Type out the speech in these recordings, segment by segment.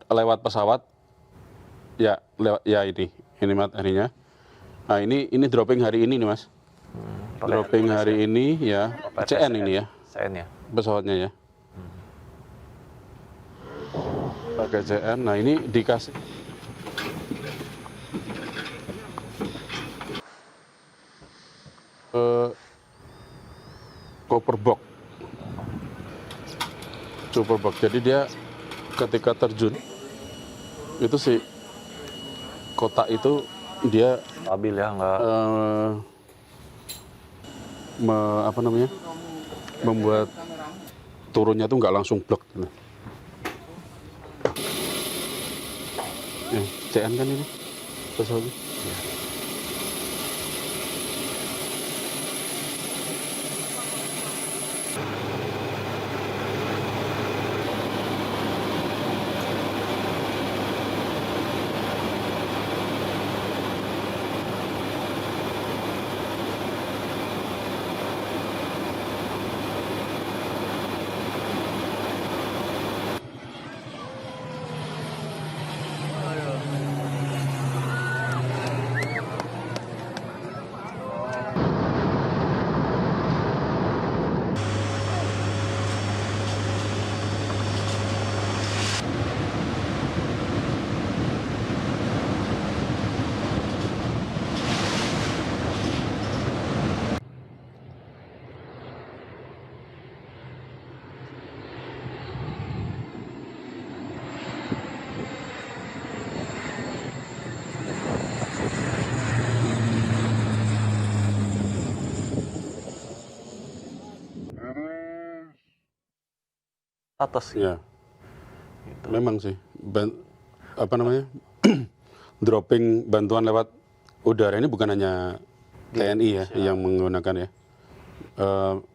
lewat pesawat, ya lewat ya ini materinya. Nah ini dropping hari ini nih Mas. Dropping hari ini ya, CN ini ya, CN ya, pesawatnya ya. Pakai CN. Nah ini dikasih cover box. Super box. Jadi dia ketika terjun itu si kotak itu dia stabil ya, nggak apa namanya, membuat turunnya tuh nggak langsung blok gitu. CN kan ini pesawatnya. atas sih. Ya, Gitu. memang sih. Apa namanya? Dropping bantuan lewat udara ini bukan hanya TNI ya yang menggunakan ya.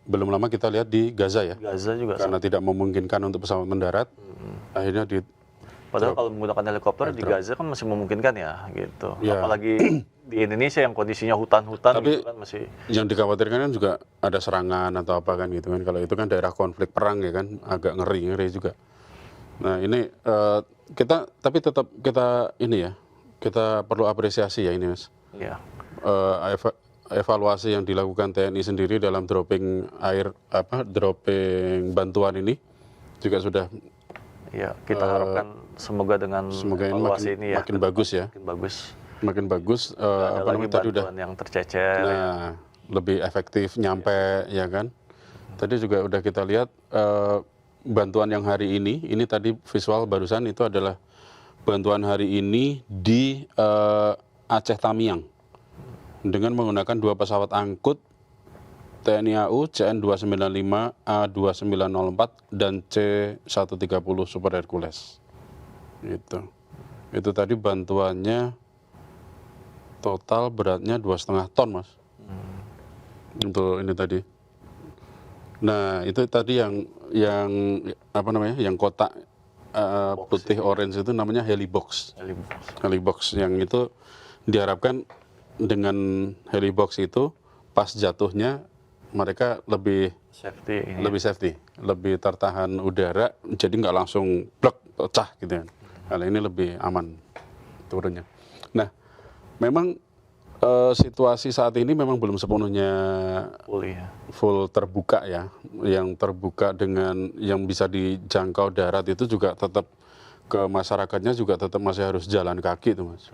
Belum lama kita lihat di Gaza ya. Gaza juga. Karena tidak memungkinkan untuk pesawat mendarat, akhirnya Padahal kalau menggunakan helikopter di Gaza kan masih memungkinkan ya, gitu. Ya. Apalagi di Indonesia yang kondisinya hutan-hutan Tapi gitu kan masih. yang dikhawatirkan kan juga ada serangan atau apa kan gitu kan. Kalau itu kan daerah konflik perang ya kan, agak ngeri juga. Nah ini tapi tetap kita ini ya, kita perlu apresiasi ya ini Mas. Iya. Evaluasi yang dilakukan TNI sendiri dalam dropping dropping bantuan ini juga sudah. Ya, kita harapkan semoga dengan evaluasi ini ya makin bagus ya. Makin bagus. Ada lagi bantuan yang tercecer. Nah, lebih efektif nyampe ya kan. Tadi juga udah kita lihat bantuan yang hari ini tadi visual barusan itu adalah bantuan hari ini di Aceh Tamiang dengan menggunakan 2 pesawat angkut TNI AU CN-295, A-2904 dan C-130 Super Hercules. Itu tadi bantuannya total beratnya 2,5 ton Mas. Untuk ini tadi. Nah, itu tadi yang apa namanya? Yang kotak putih orange itu namanya helibox. Helibox yang itu diharapkan dengan helibox itu pas jatuhnya mereka lebih safety, lebih tertahan udara, jadi nggak langsung blok pecah gitu kan. Kalau ini lebih aman turunnya. Nah, memang situasi saat ini memang belum sepenuhnya full terbuka ya. Yang terbuka dengan yang bisa dijangkau darat itu juga tetap ke masyarakatnya juga tetap masih harus jalan kaki tuh Mas.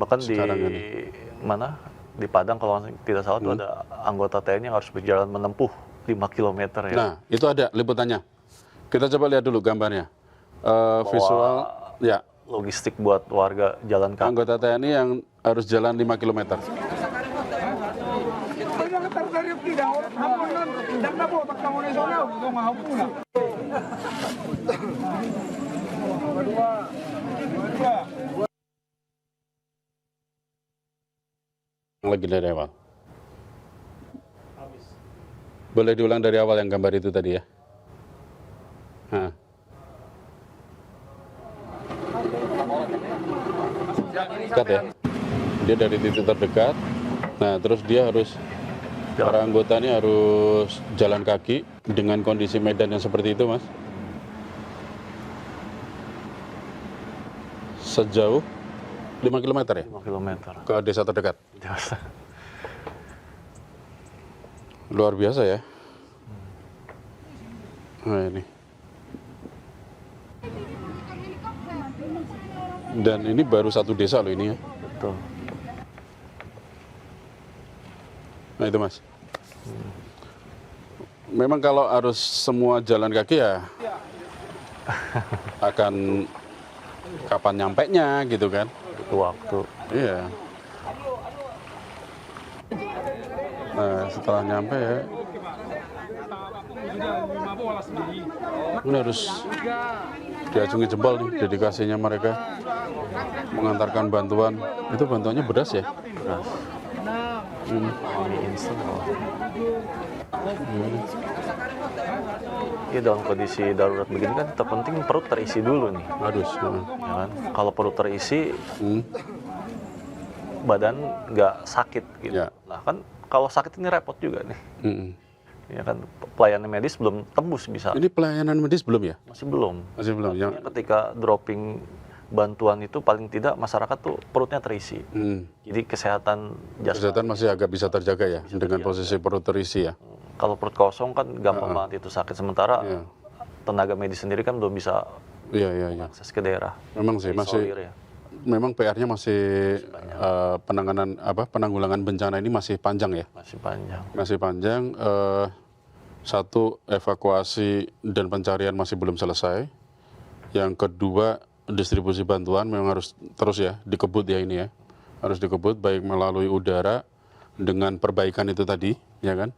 Bahkan sekarang di Padang kalau tidak salah itu ada anggota TNI yang harus berjalan menempuh 5 km ya. Nah, itu ada liputannya. Kita coba lihat dulu gambarnya. Visual ya. Logistik buat warga jalan kaki. Anggota TNI yang harus jalan 5 km. Lagi dari awal. Boleh diulang dari awal yang gambar itu tadi ya. Nah. Dekat ya. Dia dari titik terdekat. Nah, terus dia harus para anggota ini harus jalan kaki dengan kondisi medan yang seperti itu, Mas. sejauh 5 kilometer ya 5 kilometer. ke desa terdekat. Biasa. Luar biasa ya. Nah ini. Dan ini baru satu desa loh ini ya. Betul. Nah itu Mas. Memang kalau harus semua jalan kaki ya akan kapan nyampenya gitu kan. Butuh waktu. Iya. Nah setelah nyampe ya ini harus diacungi jempol nih dedikasinya mereka mengantarkan bantuan. Itu bantuannya beras ya? Beras. Mie instan. Ya dalam kondisi darurat begini kan terpenting perut terisi dulu nih. Harus. Ya kan? Kalau perut terisi, badan nggak sakit gitu. Ya. Nah kan kalau sakit ini repot juga nih. Ya kan pelayanan medis belum tembus bisa. Ini pelayanan medis belum ya? Masih belum. Masih belum. Yang Ketika dropping bantuan itu paling tidak masyarakat tuh perutnya terisi. Jadi kesehatan kesehatan masih agak bisa terjaga ya dengan posisi perut terisi ya. Kalau perut kosong kan gampang banget itu sakit. Sementara Iya. tenaga medis sendiri kan belum bisa Iya. akses ke daerah. Memang sih masih. Isolir ya. Memang PR-nya masih penanggulangan bencana ini masih panjang ya. Masih panjang. Masih panjang. Satu, evakuasi dan pencarian masih belum selesai. Yang kedua, distribusi bantuan memang harus terus ya dikebut ya ini ya. Harus dikebut baik melalui udara dengan perbaikan itu tadi, ya kan?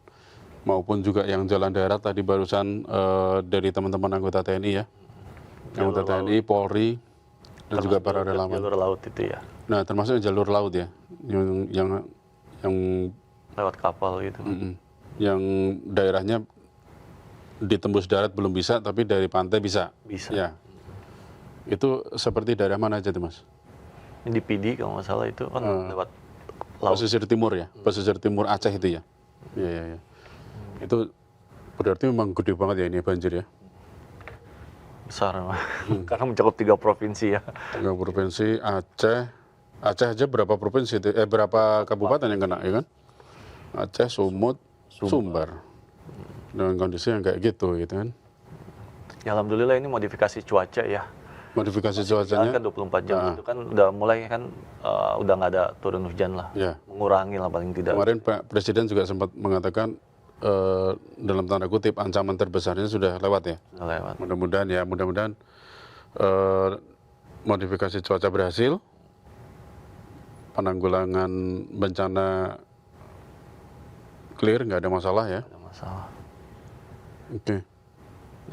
Maupun juga yang jalan darat tadi barusan dari teman-teman anggota TNI ya. Anggota TNI, Polri, dan juga para relawan. Jalur laut itu ya. Nah, termasuk jalur laut ya, yang Lewat kapal gitu. yang daerahnya ditembus darat belum bisa, tapi dari pantai bisa. Bisa. Ya. Itu seperti daerah mana aja tuh Mas? Di PD kalau nggak salah itu kan lewat laut. Pesisir timur ya, pesisir timur Aceh itu ya. Iya. Itu berarti memang gede banget ya ini banjir ya. Besar karena mencakup 3 provinsi ya. 3 provinsi, Aceh aja berapa provinsi itu? Berapa kabupaten yang kena ya kan? Aceh, Sumut, Sumbar. Dengan kondisi yang kayak gitu kan. Ya alhamdulillah ini modifikasi cuaca ya. Modifikasi Jalan cuacanya. kan 24 jam itu kan udah mulai kan udah nggak ada turun hujan lah. Ya. Mengurangi lah paling tidak. Kemarin Pak Presiden juga sempat mengatakan dalam tanda kutip ancaman terbesarnya sudah lewat ya. Udah lewat. Mudah-mudahan modifikasi cuaca berhasil, penanggulangan bencana clear, nggak ada masalah ya. Ada masalah. Oke,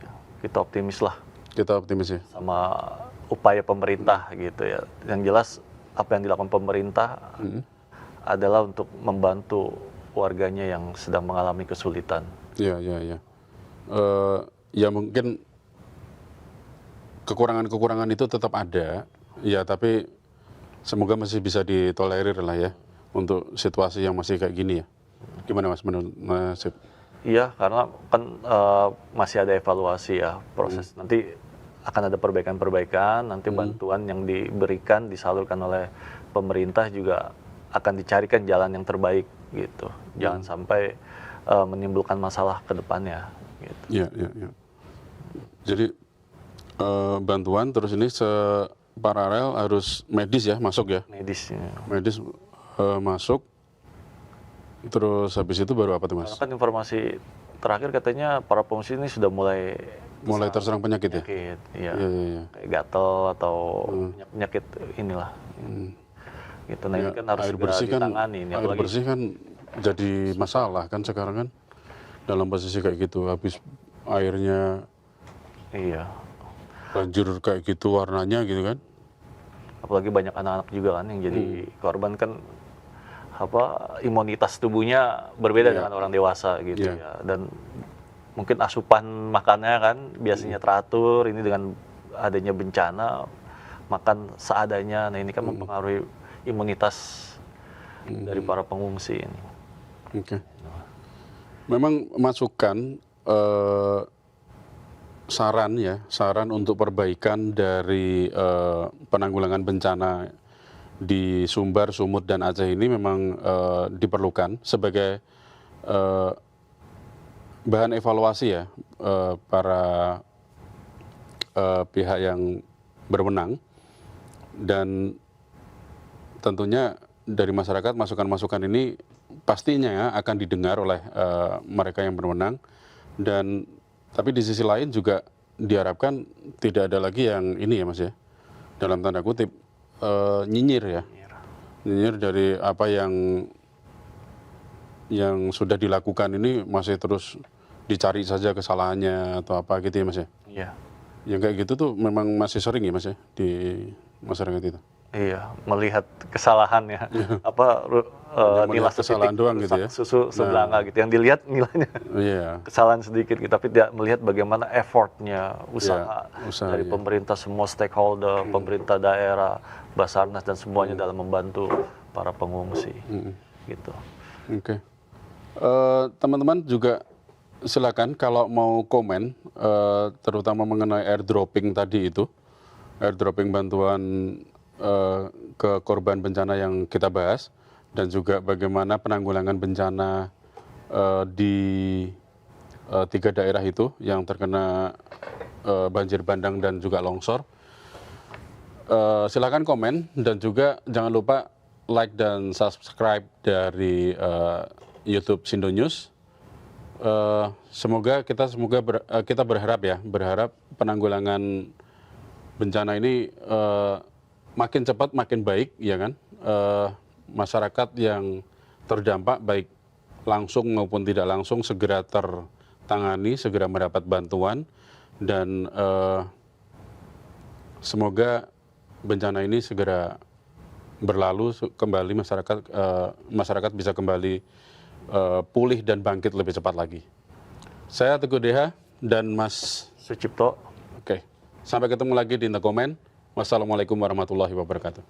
Ya, kita optimis lah kita optimis ya. sama upaya pemerintah gitu ya. Yang jelas apa yang dilakukan pemerintah adalah untuk membantu warganya yang sedang mengalami kesulitan. Ya. Ya mungkin kekurangan-kekurangan itu tetap ada, ya tapi semoga masih bisa ditolerir lah ya untuk situasi yang masih kayak gini ya. Gimana Mas menurut Mas? Iya, karena kan masih ada evaluasi ya proses. Nanti akan ada perbaikan-perbaikan, nanti bantuan yang diberikan, disalurkan oleh pemerintah juga akan dicarikan jalan yang terbaik gitu. Jangan sampai menimbulkan masalah ke depannya gitu. Iya. Jadi bantuan terus ini separalel harus medis ya masuk ya. Medisnya. Medis masuk. Terus habis itu baru apa tuh Mas? Karena kan informasi terakhir katanya para pengungsi ini sudah mulai Terserang penyakit ya? penyakit, iya. Iya. Kayak gatal atau penyakit inilah. Gitu. Nah, ini kan harus Air segera bersih kan, ditangani ini. air Apalagi bersih kan jadi masalah kan sekarang kan dalam posisi kayak gitu, habis airnya iya. banjir kayak gitu warnanya gitu kan. Apalagi banyak anak-anak juga kan yang jadi korban kan imunitas tubuhnya berbeda dengan orang dewasa gitu ya. Dan mungkin asupan makannya kan biasanya teratur, ini dengan adanya bencana makan seadanya. Nah, ini kan mempengaruhi imunitas dari para pengungsi ini. Oke. Memang masukan saran untuk perbaikan dari penanggulangan bencana di Sumbar, Sumut, dan Aceh ini memang diperlukan sebagai bahan evaluasi ya para pihak yang berwenang, dan tentunya dari masyarakat masukan-masukan ini pastinya ya akan didengar oleh mereka yang berwenang, dan tapi di sisi lain juga diharapkan tidak ada lagi yang ini ya Mas ya, dalam tanda kutip nyinyir ya, nyinyir dari apa yang sudah dilakukan ini masih terus dicari saja kesalahannya atau apa gitu ya Mas ya. Iya. Yang kayak gitu tuh memang masih sering ya Mas ya di masyarakat itu. Iya, melihat kesalahan ya, nilai kesalahan doang gitu ya. susu sebelanga gitu. Yang dilihat nilainya Iya. kesalahan sedikit gitu, tapi tidak melihat bagaimana effortnya, usaha dari iya. pemerintah, semua stakeholder, pemerintah daerah, Basarnas dan semuanya dalam membantu para pengungsi. Gitu. Oke. Teman-teman juga silakan kalau mau komen, terutama mengenai airdropping tadi itu, airdropping bantuan ke korban bencana yang kita bahas, dan juga bagaimana penanggulangan bencana di 3 daerah itu yang terkena banjir bandang dan juga longsor. Silakan komen, dan juga jangan lupa like dan subscribe dari YouTube Sindo News. Semoga kita berharap penanggulangan bencana ini makin cepat makin baik ya kan. Masyarakat yang terdampak baik langsung maupun tidak langsung segera tertangani, segera mendapat bantuan, dan semoga bencana ini segera berlalu kembali, masyarakat bisa kembali pulih dan bangkit lebih cepat lagi. Saya Teguh Deha dan Mas Sucipto. Oke. Sampai ketemu lagi di The Comment. Wassalamualaikum warahmatullahi wabarakatuh.